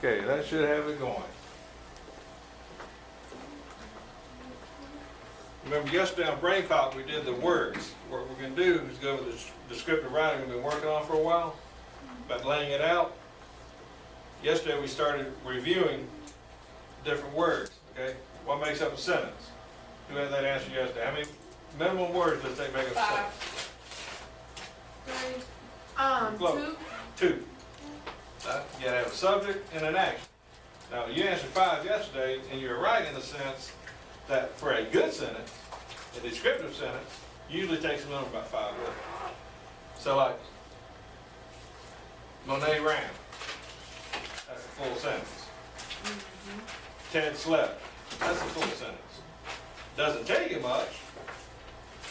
Okay, that should have it going. Remember yesterday on Brain Pop we did the words. What we're going to do is go over the descriptive writing we've been working on for a while, about laying it out. Yesterday we started reviewing different words, okay? What makes up a sentence? Who had that answer yesterday? How many minimum words does they make up a sentence? 3. Close. 2. 2. You gotta have a subject and an action. Now you answered 5 yesterday, and you're right in the sense that for a good sentence, a descriptive sentence, usually takes a minimum about 5 words. So like, Monet ran. That's a full sentence. Ted slept. That's a full sentence. Doesn't tell you much,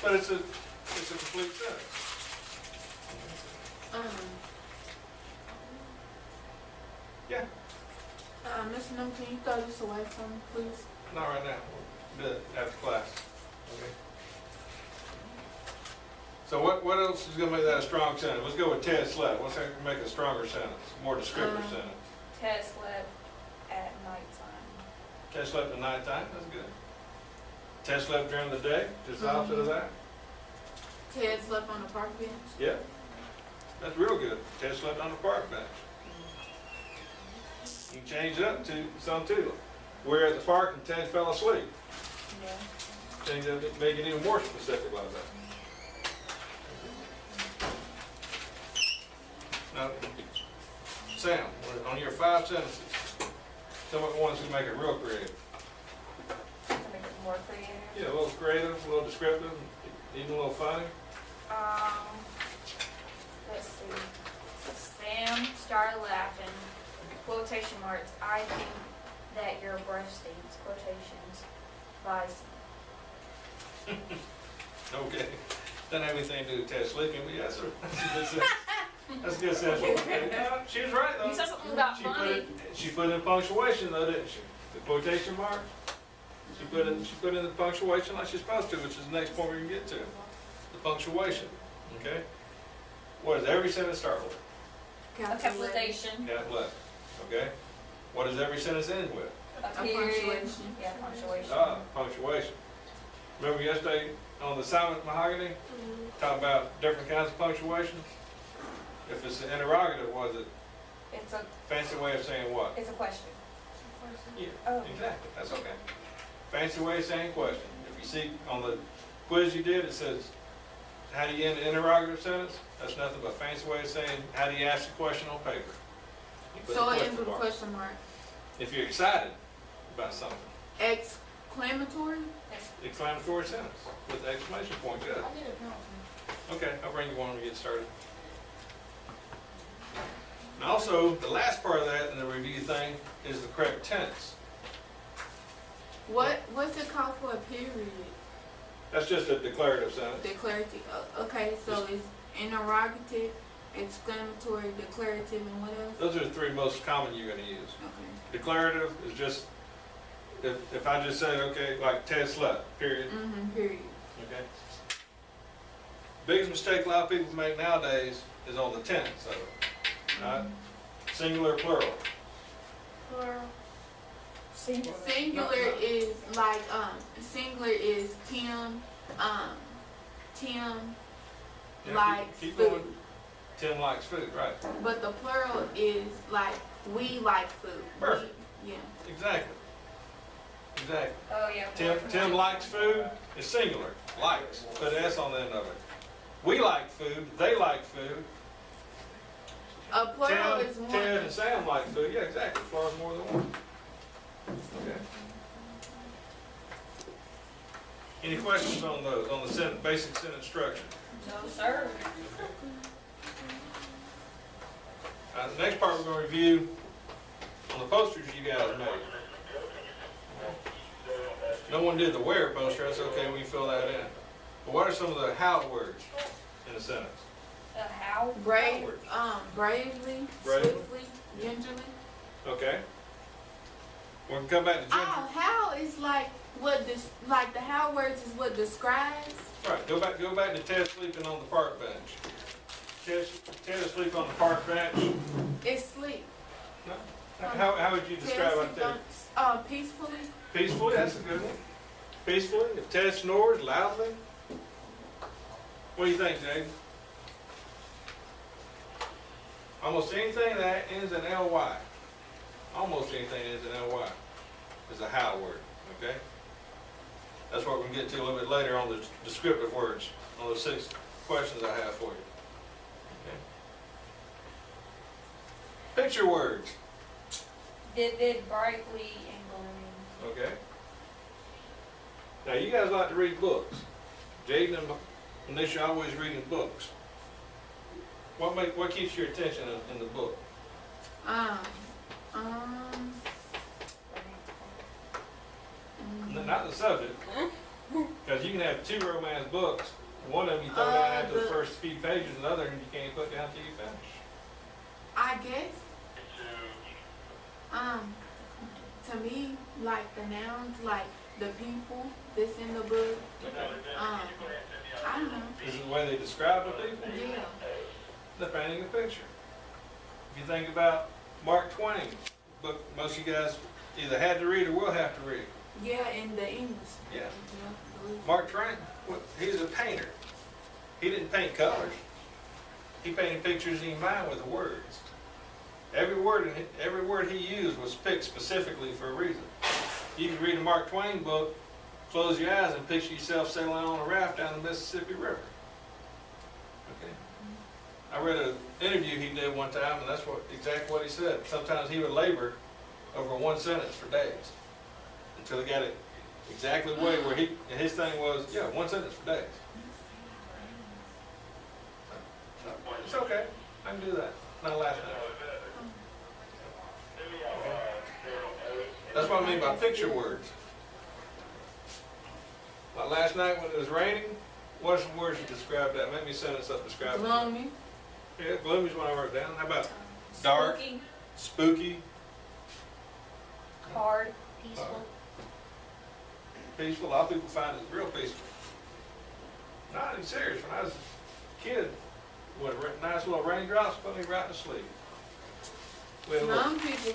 but it's a complete sentence. Yeah. Mr. Newman, can you throw this away from me, please? Not right now. We'll do it after class. Okay. So what else is going to make that a strong sentence? Let's go with Ted slept. What's going to make a stronger sentence? More descriptive sentence. Ted slept at nighttime. Ted slept at nighttime. That's good. Ted slept during the day. Just the opposite of that. Ted slept on the park bench. Yeah. That's real good. Ted slept on the park bench. You can change it up to some too. We're at the park and Ted fell asleep. Yeah. Change it up, make it even more specific like that. Now, Sam, on your 5 sentences, tell me ones who make it real creative. To make it more creative. Yeah, a little creative, a little descriptive, even a little funny. Let's see. Sam started laughing. Quotation marks. I think that your breath stinks. Quotations. By. Okay. Doesn't have anything to do with Ted sleeping, but yeah, that's a good sentence. That's a good sentence. She was right though. You said something about funny. She put in punctuation though, didn't she? The quotation mark. She put in the punctuation like she's supposed to, which is the next point we can get to. The punctuation. Okay. What does every sentence start with? A capitalization. Capital. Okay. What does every sentence end with? A period. punctuation. Yeah, punctuation. Punctuation. Remember yesterday on the silent mahogany, talk about different kinds of punctuations? If it's an interrogative, was it It's a fancy way of saying what? it's a question. Yeah, Oh. exactly. That's okay. Fancy way of saying question. If you see on the quiz you did, it says, how do you end an interrogative sentence? That's nothing but a fancy way of saying, how do you ask a question on paper? You put So the it ends with a mark. question mark. If you're excited about something, Exclamatory? exclamatory sentence with the exclamation point. Good. I need a pencil. Okay, I'll bring you one when we get started. And also, the last part of that in the review thing is the correct tense. What's it called for a period? That's just a declarative sentence. Declarative. Okay, so it's interrogative, exclamatory, declarative, and what else? Those are the 3 most common you're going to use. Okay. Declarative is just, if I just say, okay, like Ted slept, period. Period. Okay. Biggest mistake a lot of people make nowadays is on the tense of it. Right? Singular, plural. Plural. Singular. Singular is like singular is Tim Yeah, likes keep food. going. Tim likes food, right? But the plural is like we like food. Perfect. Yeah. Exactly. Exactly. Oh yeah. Tim likes food is singular. Likes. Put an S on the end of it. We like food. They like food. A plural is Tim, one. Ted, and Sam like food. Yeah, exactly. Plural is more than one. Okay. Any questions on those? On the basic sentence structure? No sir. The next part we're going to review on the posters you guys made. No one did the where poster. That's okay. We can fill that in. But what are some of the how words in a sentence? How? Bravely, Bravely. swiftly, gingerly. Okay. We can come back to ginger. How is like what this like the how words is what describes. Right. Go back to Ted sleeping on the park bench. Ted is sleeping on the park bench. It's sleep. No, How would you describe it there? Peacefully. Peacefully, that's a good one. Peacefully, if Ted snores loudly. What do you think, Dave? Almost anything that ends in ly. Almost anything that ends in ly is a how word, okay? That's what we're going to get to a little bit later on the descriptive words, on those 6 questions I have for you. Okay? Picture words, Vivid, brightly, and glowing. okay? Now, you guys like to read books. Jaden and Anisha are always reading books. What keeps your attention in the book? Not the subject, because you can have 2 romance books. One of them you throw down after the first few pages, and the other one you can't put down till you finish. I guess. To me, like the nouns, like the people that's in the book. I don't know. This is the way they describe the people. Yeah. They're painting a picture. If you think about Mark Twain, book most of you guys either had to read or will have to read. Yeah, in the English. Yeah. Yeah. Mark Twain, he was a painter. He didn't paint colors. He painted pictures in mind with words. Every word he used was picked specifically for a reason. You can read a Mark Twain book, close your eyes, and picture yourself sailing on a raft down the Mississippi River. Okay. I read an interview he did one time, and that's exactly what he said. Sometimes he would labor over one sentence for days until he got it exactly the way where his thing was, yeah, one sentence for days. It's okay. I can do that. Not last night. Okay. That's what I mean by picture words. Like last night when it was raining, what are some words you describe that? Make me a sentence up describe it. Gloomy. Yeah, gloomy is what I wrote down. How about dark, Spooky, spooky, hard, peaceful. peaceful? A lot of people find it real peaceful. Not even serious. When I was a kid, what nice little raindrops put me right to sleep. We had a little- Some people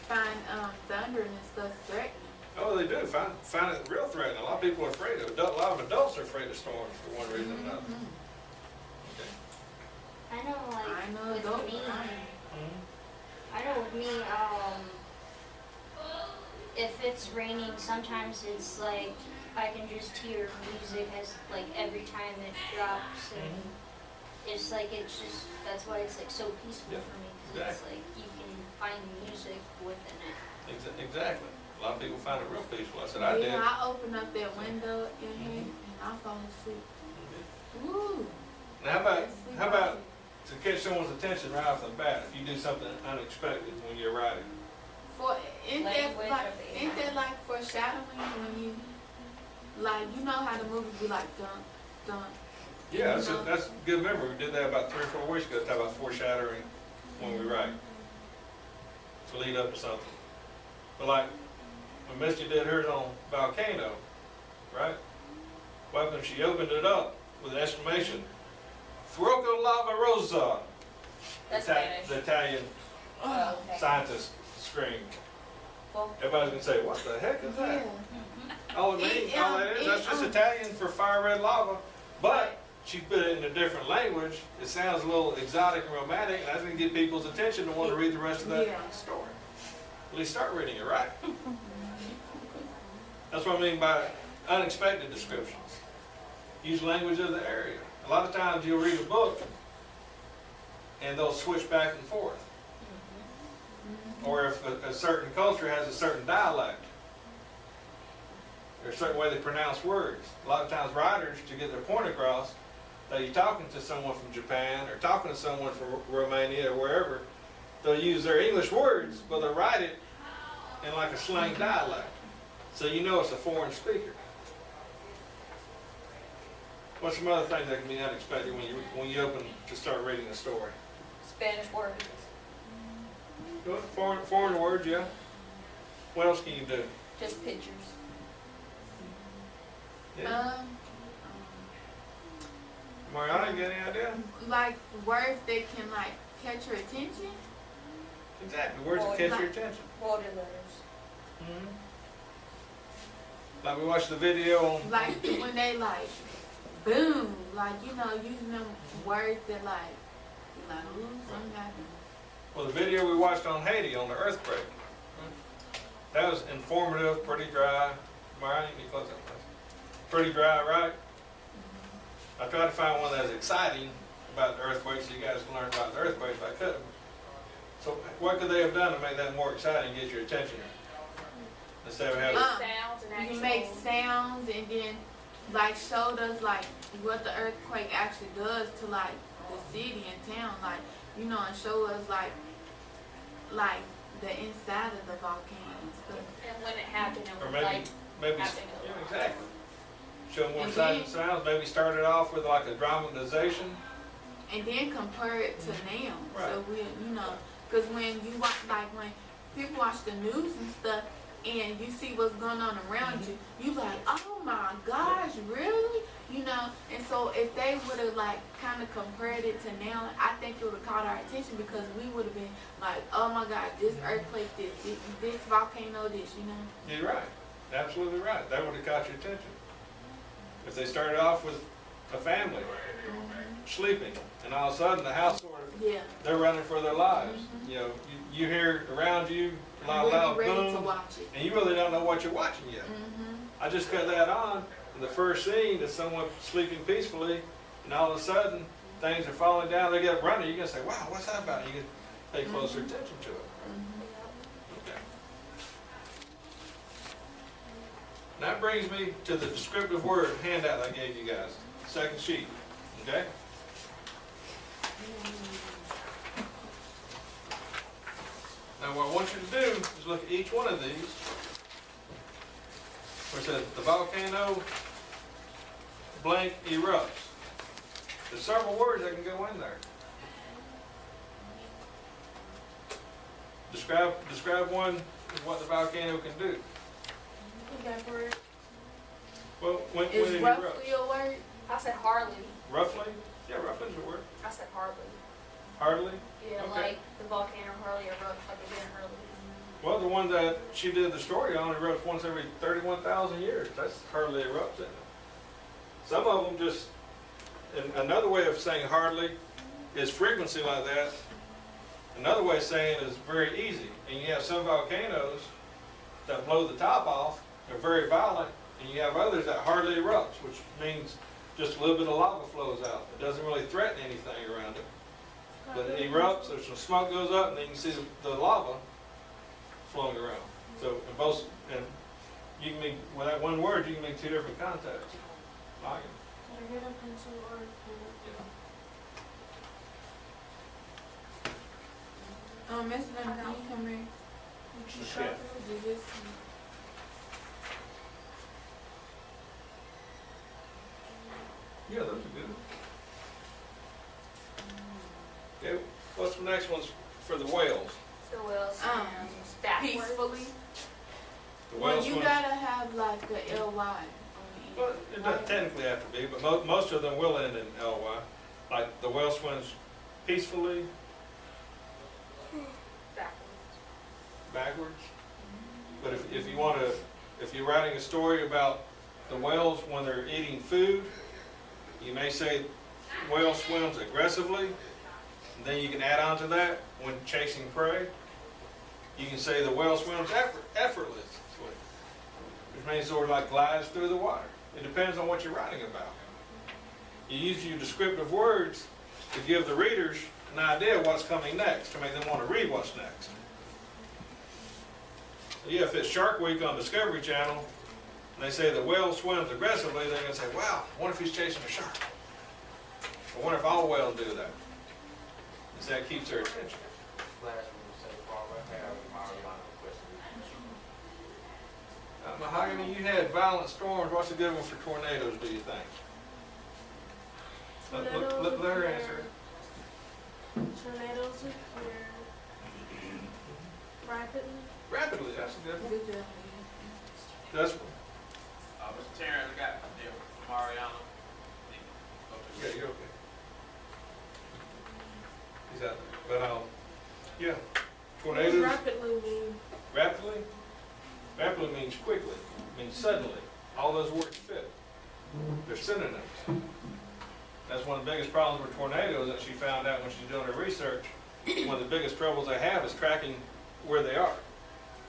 find thunder and stuff threatening. Oh, they do find it real threatening. A lot of people are afraid of it. A lot of adults are afraid of storms for one reason or another. Okay. I know, like, I know with adult me, crying. I know with me, if it's raining, sometimes it's like, I can just hear music as, like, every time it drops, and it's like, that's why it's, like, so peaceful Yeah, for me, because it's exactly. like, you can find music within it. Exactly. A lot of people find it real peaceful. I said I did. Yeah, I open up that window in here and I fall asleep. Ooh. Now how about to catch someone's attention right off the bat if you do something unexpected when you're writing? Ain't Language that like foreshadowing when you like you know how the movies be like dun. Yeah, that's a good memory. We did that about 3 or 4 weeks ago. Talk about foreshadowing when we write to lead up to something. But like when Misty did hers on volcano, right? Well, when she opened it up with an exclamation, "Fuoco lava rosa!" That's The Spanish. Italian Oh, okay. scientist screamed. Well, Everybody's gonna say, "What the heck is that?" All it means, all that is, that's just it, Italian for fire red lava. But she put it in a different language. It sounds a little exotic and romantic, and that's gonna get people's attention to want to read the rest of that story. At least start reading it, right? That's what I mean by unexpected descriptions. Use language of the area. A lot of times you'll read a book and they'll switch back and forth. Or if a certain culture has a certain dialect, or a certain way they pronounce words. A lot of times writers, to get their point across, that you're talking to someone from Japan or talking to someone from Romania or wherever, they'll use their English words, but they'll write it in like a slang dialect. So you know it's a foreign speaker. What's some other things that can be unexpected when you open to start reading a story? Spanish words. Good. Foreign words, yeah. What else can you do? Just pictures. Yeah. Mariana, you got any idea? Like words that can like catch your attention. Exactly, words that catch your attention. Quoted letters. Mhm. Like we watched the video on, Like when they like, boom, like, you know, using them words that like, you're like, ooh, something happened. well, the video we watched on Haiti on the earthquake. That was informative, pretty dry. Mariah, you need to close that place. Pretty dry, right? I tried to find one that was exciting about the earthquake so you guys can learn about the earthquake, but I couldn't. So what could they have done to make that more exciting and get your attention? Instead of having, Sounds and You actual. can make sounds and then like showed us like what the earthquake actually does to like the city and town, like, you know, and show us like the inside of the volcano and stuff. And when it happened, it or was maybe, like, maybe, happening. yeah, exactly. Show more And sights and then- sounds, maybe start it off with like a dramatization. And then compare it to now. Right. So we, you know, because when you watch, like when people watch the news and stuff, and you see what's going on around you, you like, oh my gosh, really? You know, and so if they would have like kind of compared it to now, I think it would have caught our attention because we would have been like, oh my God, this earthquake, this volcano, this, you know. You're right, absolutely right. That would have caught your attention. If they started off with a family sleeping, and all of a sudden the house sort of, Yeah. they're running for their lives. You know, you hear around you loud, We'll loud be ready to boom, watch it. and you really don't know what you're watching yet. I just cut that on, and the first scene is someone sleeping peacefully, and all of a sudden things are falling down. They get running. You're gonna say, "Wow, what's that about?" You can pay closer attention to it. Okay. And that brings me to the descriptive word handout I gave you guys, second sheet. Okay. Now what I want you to do is look at each one of these. Where it says the volcano blank erupts. There's several words that can go in there. Describe one of what the volcano can do. Well, when Is it roughly erupts. a word? I said hardly. Roughly? Yeah, roughly is a word. I said hardly. Hardly? Yeah, Okay. like the volcano hardly erupts like it didn't early. Well, the one that she did the story on erupts once every 31,000 years. That's hardly erupts, isn't it? Some of them just, and another way of saying hardly is frequency like that. Another way of saying it is very easy. And you have some volcanoes that blow the top off, they're very violent, and you have others that hardly erupts, which means just a little bit of lava flows out. It doesn't really threaten anything around it. But it erupts, there's some smoke goes up, and then you can see the lava flowing around. So, in both, and you can mean, with that one word, you can mean two different contexts. Like it. Miss Van, can you come here? Yeah. Do this. Yeah, those are good. Okay, what's the next one's for the whales? The whale sounds backwards. Peacefully. The Well, whale you swims. gotta have like the LY on the Well, end. it doesn't technically have to be, but most of them will end in ly. Like the whale swims peacefully Backwards. backwards. But if you want to, if you're writing a story about the whales when they're eating food, you may say whale swims aggressively. And then you can add on to that when chasing prey. You can say the whale swims effortlessly, which means sort of like glides through the water. It depends on what you're writing about. You use your descriptive words to give the readers an idea of what's coming next, to make them want to read what's next. Yeah, if it's Shark Week on Discovery Channel, and they say the whale swims aggressively, they're going to say, wow, I wonder if he's chasing a shark. I wonder if all whales do that. Because that keeps their attention. Last one was said, Barbara, I have Mariana question. Mahogany, you had violent storms. What's a good one for tornadoes, do you think? Let her answer. Tornadoes occur rapidly. Rapidly, that's a good one. Good job. That's, Mr. Terrence, I got there from Mariana. yeah, you're okay. He's out there. But, yeah. Tornadoes, Rapidly move. rapidly? Rapidly means quickly, means suddenly. All those words fit. They're synonyms. That's one of the biggest problems with tornadoes that she found out when she's doing her research. One of the biggest troubles they have is tracking where they are.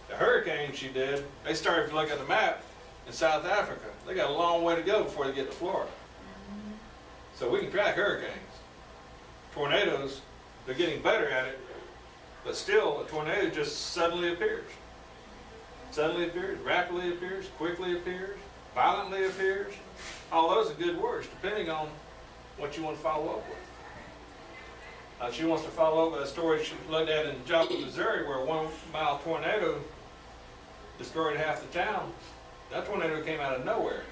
The hurricane she did, they started to look at the map in South Africa. They got a long way to go before they get to Florida. So we can track hurricanes. Tornadoes, they're getting better at it, but still a tornado just suddenly appears. Suddenly appears, rapidly appears, quickly appears, violently appears. All those are good words, depending on what you want to follow up with. She wants to follow up with a story she looked at in Joplin, Missouri, where a 1 mile tornado destroyed half the town. That tornado came out of nowhere.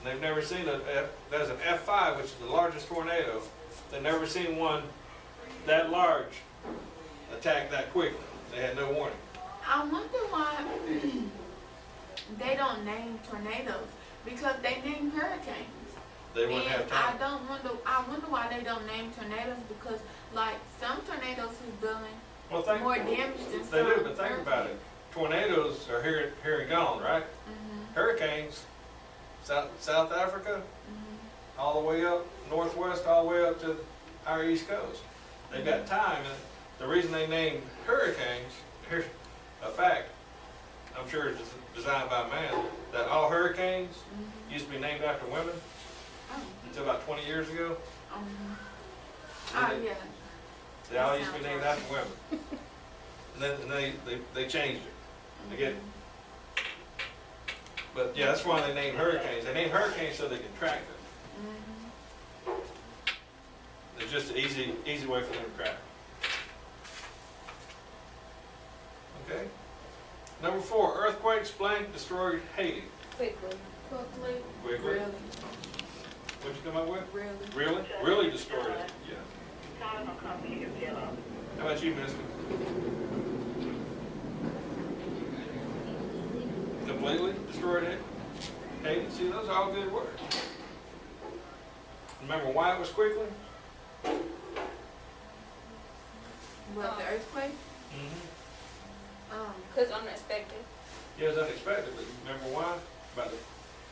They've never seen there's an F5, which is the largest tornado. They've never seen one that large attack that quickly. They had no warning. I wonder why they don't name tornadoes, because they name hurricanes. They wouldn't have time. I wonder why they don't name tornadoes, because like some tornadoes has done Well, think, more damage than some. they do, but think about it. Tornadoes are here and gone, right? Hurricanes, South Africa, all the way up northwest, all the way up to our East Coast. They've got time, and the reason they named hurricanes, here's a fact, I'm sure it's designed by man, that all hurricanes used to be named after women until about 20 years ago. Oh yeah. They all used to be named after women. And then they changed it. They get, but yeah, that's why they name hurricanes. They name hurricanes so they can track them. It's just an easy way for them to track. Okay. Number 4, earthquakes blank destroyed Haiti. Quickly. Quickly. Really? What'd you come up with? Really? Really? Really destroyed it. Yeah. How about you, Misty? Completely destroyed it. Haiti. See, those are all good words. Remember why it was quickly? What, the earthquake? Because unexpected. Yeah, it was unexpected, but remember why?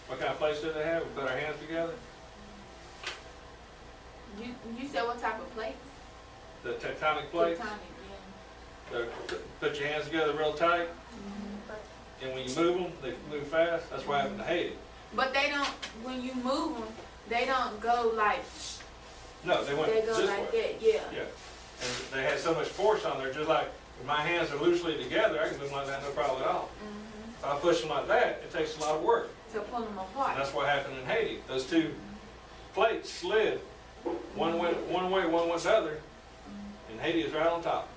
What kind of place did they have? We put our hands together? You said what type of plate? The tectonic plates? Tectonic, Put your hands together real tight, yeah. and when you move them, they move fast. That's what happened to Haiti. But they don't, when you move them, they don't go like, No, they went they go this like way. that, yeah. Yeah. And they had so much force on there, just like if my hands are loosely together, I can move them like that, no problem at all. If I push them like that, it takes a lot of work. To pull them And apart. that's what happened in Haiti. Those two plates slid. One went one way, one went the other. And Haiti is right on top.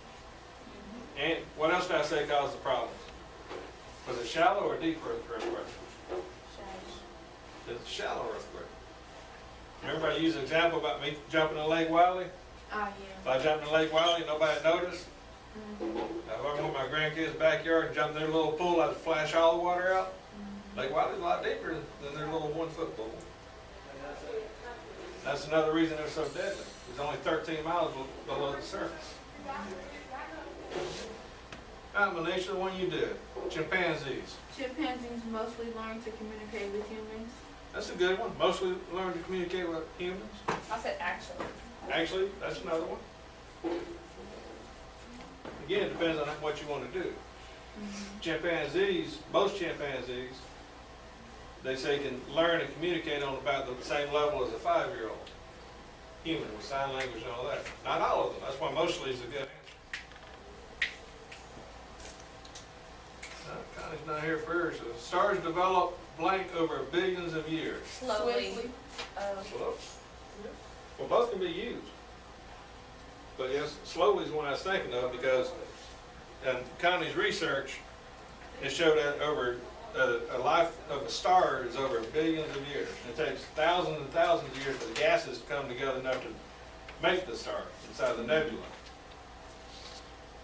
And what else did I say caused the problems? Was it shallow or deep earthquake? It's a shallow earthquake. Remember I used an example about me jumping in Lake Wiley? Oh, If I jumped in Lake Wiley and nobody noticed, if I went in my grandkids' backyard and jumped in their little pool, I'd flash all the water out. Lake Wiley's a lot deeper than their little 1 foot pool. That's another reason they're so deadly. It's only 13 miles below the surface. All right, Manisha, the one you did. Chimpanzees. Chimpanzees mostly learn to communicate with humans. That's a good one. Mostly learn to communicate with humans. I said actually. Actually, that's another one. Again, it depends on what you want to do. Chimpanzees, most chimpanzees, they say can learn and communicate on about the same level as a 5-year-old human with sign language and all that. Not all of them. That's why mostly is a good answer. Connie's not here for hers. So stars develop blank over billions of years. Slowly. Slow. Well, both can be used. But yes, slowly is one I was thinking of because in Connie's research, it showed that over a life of a star is over billions of years. It takes thousands and thousands of years for the gases to come together enough to make the star inside the nebula.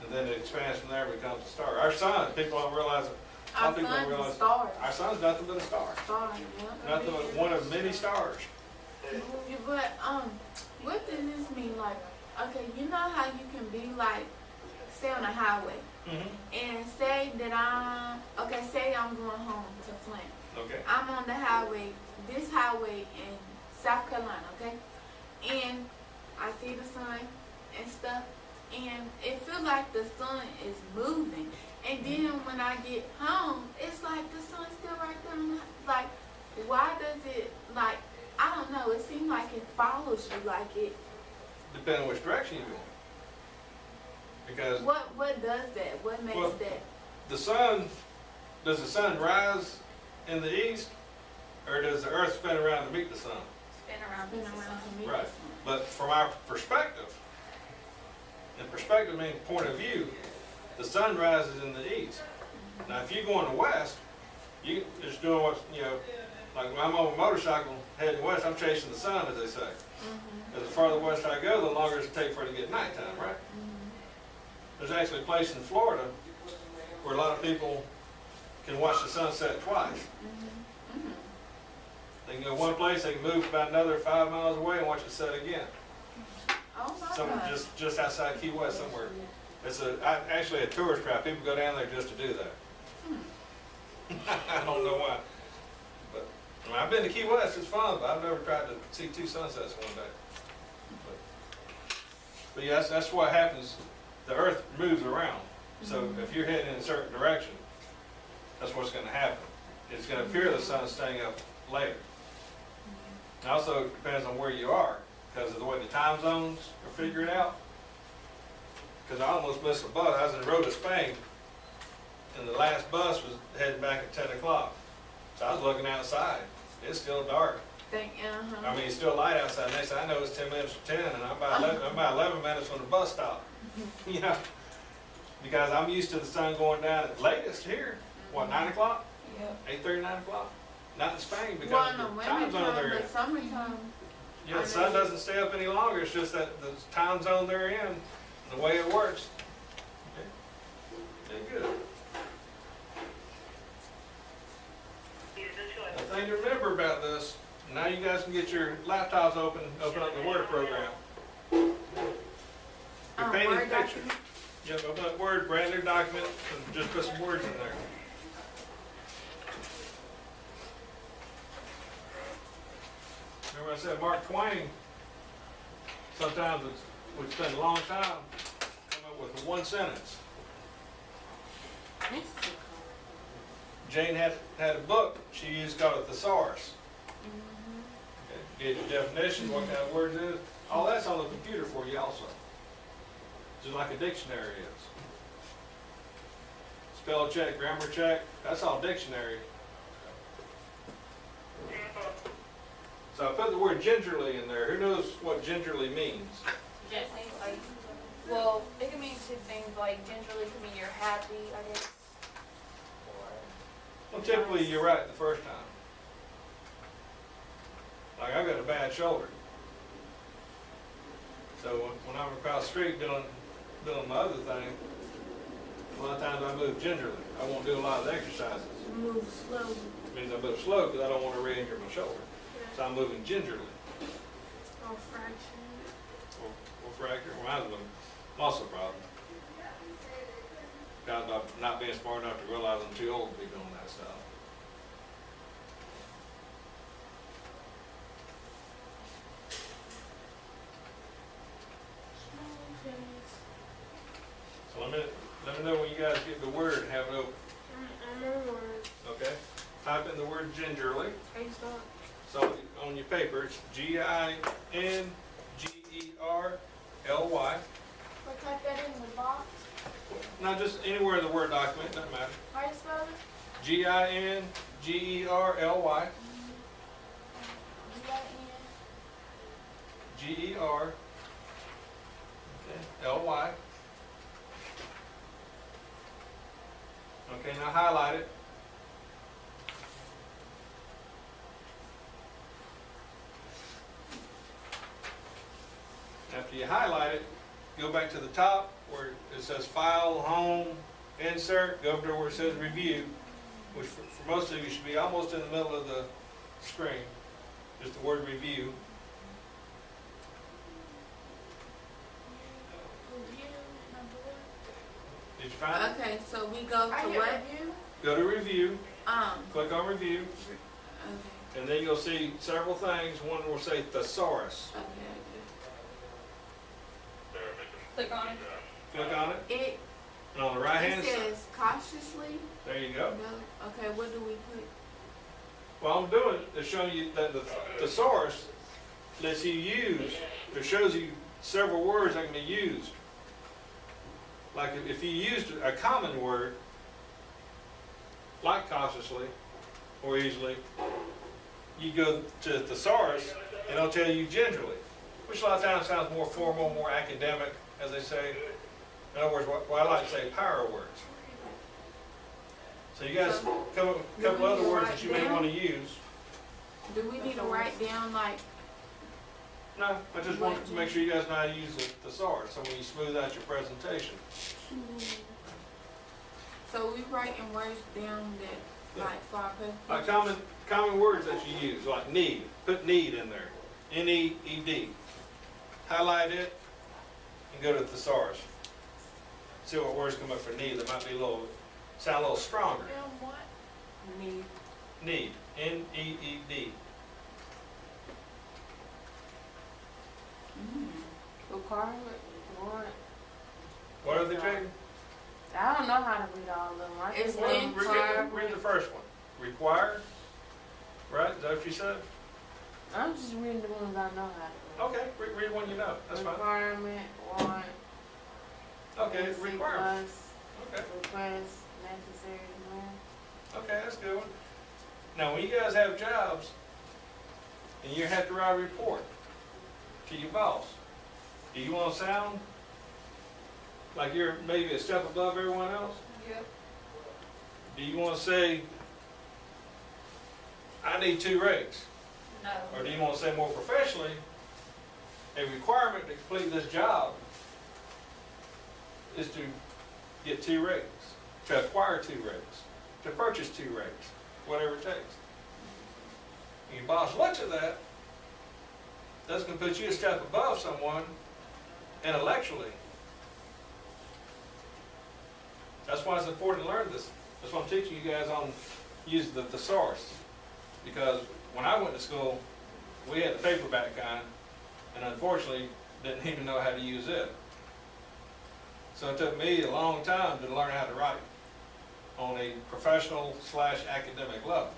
And then it expands from there and becomes a star. Our sun, people don't realize it. Our sun is stars. Our sun's nothing but a star. Stars, yeah. Nothing but one of many stars. But what does this mean? Like, Okay, you know how you can be like, say on a highway, and say that say I'm going home to Flint. Okay. I'm on the highway, this highway in South Carolina, okay? And I see the sun and stuff, and it feels like the sun is moving. And then when I get home, it's like the sun's still right there. Like, why does it, like, I don't know, it seems like it follows you, like it. Depending on which direction you're going. Because What does that? What makes that? the sun, does the sun rise in the east, or does the earth spin around to meet the sun? Spin around. Been around to me. Right. But from our perspective, and perspective means point of view, the sun rises in the east. Now if you're going west, you just doing what, like when I'm on a motorcycle heading west, I'm chasing the sun, as they say. Because the farther west I go, the longer it takes for it to get nighttime, right? There's actually a place in Florida where a lot of people can watch the sunset twice. They can go one place, they can move about another 5 miles away and watch it set again. Oh my Somewhere God. just outside Key West somewhere. It's actually a tourist trap. People go down there just to do that. I don't know why. But I mean, I've been to Key West. It's fun, but I've never tried to see two sunsets one day. But yeah, that's what happens. The Earth moves around. So if you're heading in a certain direction, that's what's going to happen. It's going to appear the sun's staying up later. It also depends on where you are, because of the way the time zones are figured out. Because I almost missed a bus. I was in the road to Spain, and the last bus was heading back at 10 o'clock. So I was looking outside. It's still dark. I mean, it's still light outside. Next thing I know, it's 10 minutes to 10, and I'm about 11 minutes from the bus stop. You know, because I'm used to the sun going down at latest here. What, 9 o'clock? Yep. 8:30, 9 o'clock? Not in Spain, because Well, of in the the time winter zone time, they're in. but summertime. Yeah, the sun doesn't stay up any longer. It's just that the time zone they're in, the way it works. Okay. Yeah, good. The thing to remember about this, now you guys can get your laptops open up the Word program. You're painting Word pictures. document? Yep, open up Word, brand new document, and just put some words in there. Remember I said Mark Twain, sometimes would spend a long time coming up with one sentence. Jane had a book she used called a thesaurus. Okay, gave you definition, what kind of words it is. All that's on the computer for you also. Just like a dictionary is. Spell check, grammar check, that's all dictionary. So I put the word gingerly in there. Who knows what gingerly means? Like, well, it can mean two things. Like, gingerly could mean you're happy, I guess. Well, typically you're right the first time. Like I've got a bad shoulder. So when I'm across the street doing my other thing, a lot of times I move gingerly. I won't do a lot of exercises. Move slowly. It means I move slow because I don't want to re-injure my shoulder. So I'm moving gingerly. Or fraction. Or fracture. Reminds me of a muscle problem. Because I'm not being smart enough to realize I'm too old to be doing that stuff. So let me know when you guys get the word and have it open. I'm on Word. Okay? Type in the word gingerly. Hey, stop. So on your paper, it's Gingerly. But type that in the box. Not just anywhere in the Word document, doesn't matter. How do you spell it? Gingerly. G-I-N. Gerly. Okay, now highlight it. After you highlight it, go back to the top where it says File, Home, Insert, go over to where it says Review, which for most of you should be almost in the middle of the screen, just the word Review. Did you find it? Okay, so we go I to hit what? review. Go to review, Um, click on review, okay, and then you'll see several things. One will say thesaurus. okay, Click on it. Click on it, okay. and on the right It hand side, says cautiously. there you go. No, okay, what do we put? What I'm doing is showing you that the thesaurus lets you use, it shows you several words that can be used. Like if you used a common word, like cautiously or easily, you go to thesaurus and it'll tell you gingerly, which a lot of times sounds more formal, more academic, as they say. In other words, what I like to say, power words. So you guys come up with a couple other words that you may want to use. Do we need to write down like, No, I just wanted to make sure you guys know how to use the thesaurus, so when you smooth out your presentation. so we writing words down that, Yeah. like for our Like presentation? common words that you use, like need. Put need in there. N-E-E-D. Highlight it and go to thesaurus. See what words come up for need. That might be sound a little stronger. And what? Need. Need. N-E-E-D. Requirement, warrant. What are they, Jaden? I don't know how to read all of them. I It's just Well, know when- read the first one. Required. Right? Is that what you said? I'm just reading the ones I know how to read. Okay. Read one you know. That's fine. Requirement, warrant. Okay. basic, Requirement. plus, Okay. request, necessary, demand. Okay, that's a good one. Now, when you guys have jobs and you have to write a report to your boss, do you want to sound like you're maybe a step above everyone else? Yep. Do you want to say, I need 2 rigs? No. Or do you want to say more professionally, a requirement to complete this job is to get 2 rigs, to acquire 2 rigs, to purchase 2 rigs, whatever it takes. And your boss looks at that, that's going to put you a step above someone intellectually. That's why it's important to learn this. That's why I'm teaching you guys on using the thesaurus. Because when I went to school, we had the paperback kind, and unfortunately didn't even know how to use it. So it took me a long time to learn how to write on a professional / academic level.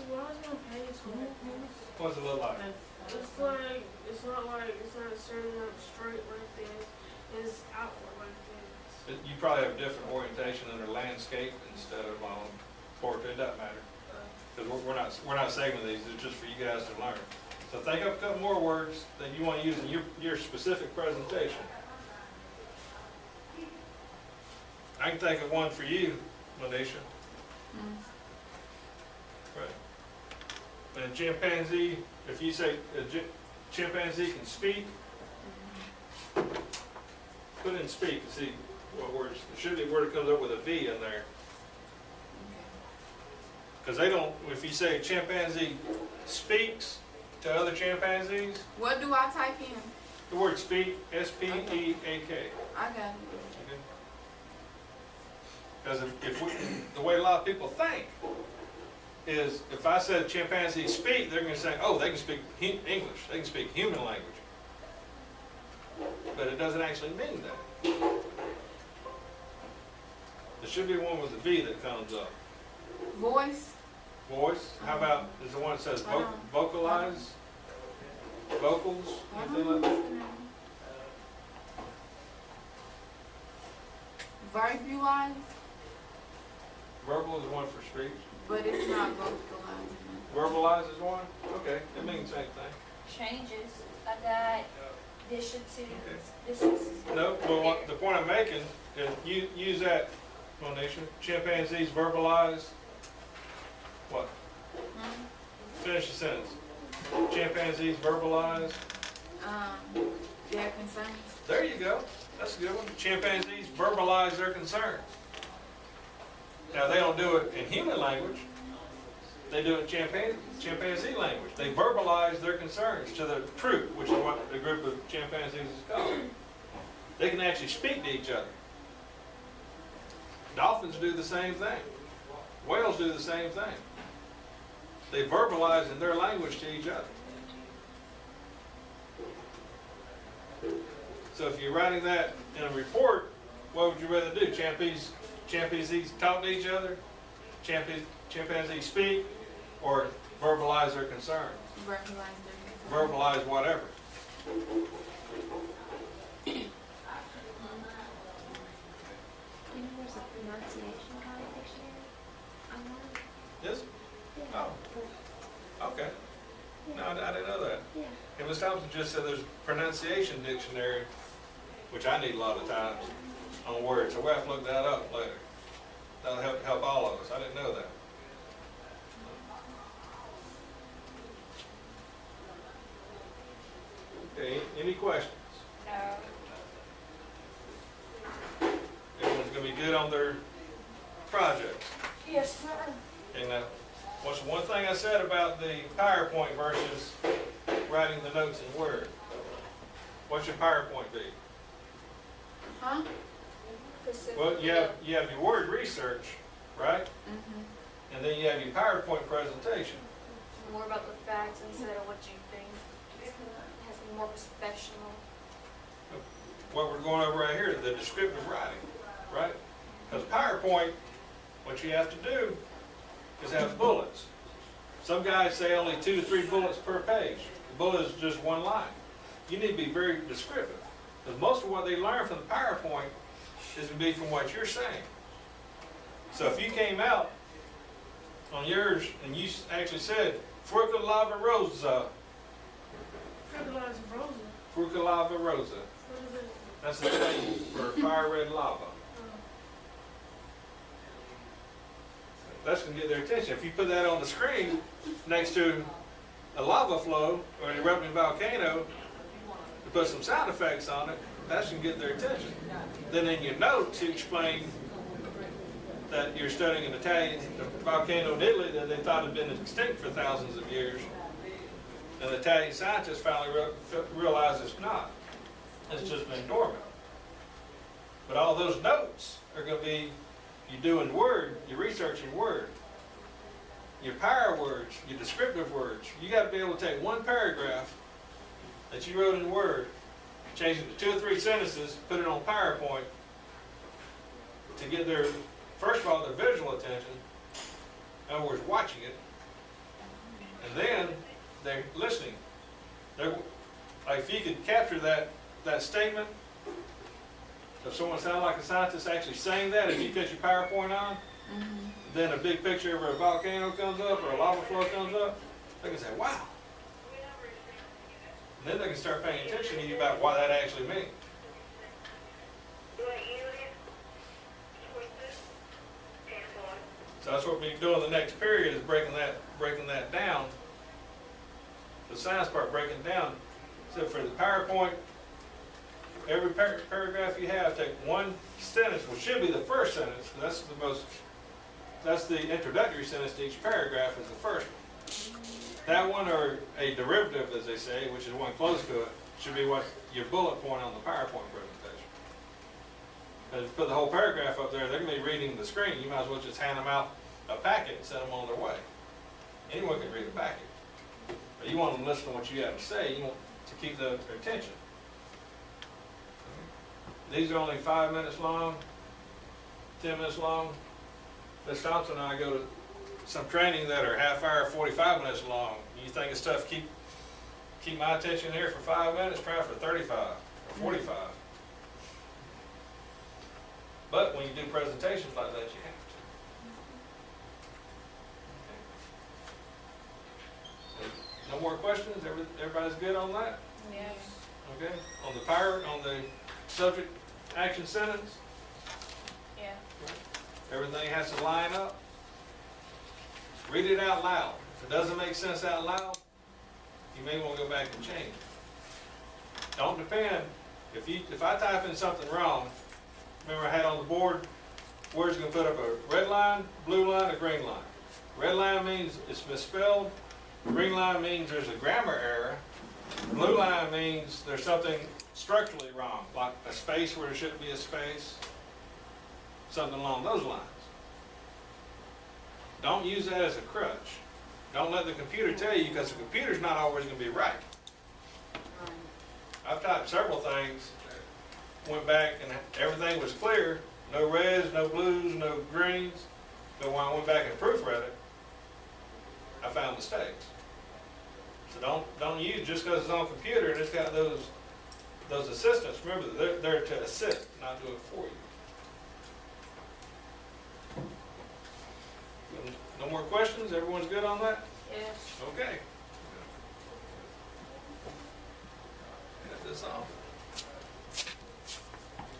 Why is my page like this? What's it look like? It's like, it's not like, it's not standing up straight like this. It's outward like this. You probably have a different orientation under landscape instead of on portrait. It doesn't matter. Because we're not saving these, it's just for you guys to learn. So think up a couple more words that you want to use in your specific presentation. I can think of one for you, Manisha. Right. And chimpanzee, if you say chimpanzee can speak, put in speak to see what words. It should be a word that comes up with a V in there. Because they don't, if you say chimpanzee speaks to other chimpanzees, What do I type in? the word speak, S-P-E-A-K. I got it. Because the way a lot of people think is if I said chimpanzee speak, they're going to say, oh, they can speak English, they can speak human language. But it doesn't actually mean that. There should be one with a V that comes up. Voice. Voice, how about, is the one that says I don't- vocalize? Vocals, I anything don't like that? know. Verbalize, Verbal is one for speech. but it's not vocalizing. Verbalize is one? Okay, it means the same thing. Changes. I got this should to Okay. this is No, well, the point I'm making is use that, Monisha. Chimpanzees verbalize what? Hmm? Finish the sentence. Chimpanzees verbalize. Their concerns. There you go. That's a good one. Chimpanzees verbalize their concerns. Now, they don't do it in human language. They do it in chimpanzee language. They verbalize their concerns to the troop, which is what the group of chimpanzees is called. They can actually speak to each other. Dolphins do the same thing. Whales do the same thing. They verbalize in their language to each other. So if you're writing that in a report, what would you rather do? Chimpanzees talk to each other? Chimpanzees speak? Or verbalize their concern? Verbalize whatever. There's a pronunciation kind of dictionary online. Yes? Oh. Okay. No, I didn't know that. Yeah. And Ms. Thompson just said there's a pronunciation dictionary, which I need a lot of times, on words. So we'll have to look that up later. That'll help all of us. I didn't know that. Okay, any questions? No. Everyone's going to be good on their projects. Yes, sir. And what's one thing I said about the PowerPoint versus writing the notes in Word? What should PowerPoint be? Huh? Well, you have your word research, right? Mm-hmm. And then you have your PowerPoint presentation. More about the facts instead of what you think. It has to be more professional. What we're going over right here is the descriptive writing, right? Because PowerPoint, what you have to do is have bullets. Some guys say only 2 to 3 bullets per page. The bullet is just one line. You need to be very descriptive. Because most of what they learn from the PowerPoint is going to be from what you're saying. So if you came out on yours and you actually said, Fruca lava rosa, Fertilizer frozen. Fruca lava rosa, What is it? that's the name for fire red lava. That's going to get their attention. If you put that on the screen next to a lava flow or an erupting volcano, to put some sound effects on it, that's going to get their attention. Then in your notes, you explain that you're studying an Italian volcano in Italy that they thought had been extinct for thousands of years. And the Italian scientists finally realized it's not. It's just been dormant. But all those notes are going to be, you do in Word, you research in Word. Your power words, your descriptive words, you got to be able to take one paragraph that you wrote in Word, change it to 2 or 3 sentences, put it on PowerPoint to get their, first of all, their visual attention, in other words, watching it, and then they're listening. Like if you could capture that statement, if someone sounded like a scientist actually saying that, if you put your PowerPoint on, then a big picture of a volcano comes up or a lava flow comes up, they can say, wow. And then they can start paying attention to you about what that actually means. So that's what we're doing the next period, is breaking that down. The science part, breaking it down. So for the PowerPoint, every paragraph you have, take one sentence, which should be the first sentence. That's the introductory sentence to each paragraph is the first one. That one, or a derivative, as they say, which is one close to it, should be what your bullet point on the PowerPoint presentation. Because if you put the whole paragraph up there, they're going to be reading the screen. You might as well just hand them out a packet and send them on their way. Anyone can read a packet. But you want them to listen to what you have to say. You want to keep their attention. These are only 5 minutes long, 10 minutes long. Ms. Thompson and I go to some training that are half hour, 45 minutes long. You think it's tough to keep my attention here for 5 minutes? Try for 35 or 45. But when you do presentations like that, you have to. Okay. No more questions? Everybody's good on that? Yes. Okay. On the subject action sentence, Yeah. everything has to line up. Read it out loud. If it doesn't make sense out loud, you may want to go back and change it. Don't depend. If I type in something wrong, remember I had on the board, Word's going to put up a red line, blue line, a green line. Red line means it's misspelled. Green line means there's a grammar error. Blue line means there's something structurally wrong, like a space where there shouldn't be a space. something along those lines. Don't use that as a crutch. Don't let the computer tell you, because the computer's not always going to be right. I've typed several things, went back and everything was clear, no reds, no blues, no greens, but when I went back and proofread it, I found mistakes. So don't use, just because it's on a computer and it's got those assistants, remember that they're there to assist, not do it for you. No more questions? Everyone's good on that? Yes. Okay. Got this off.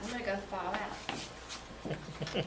I'm gonna go fall out.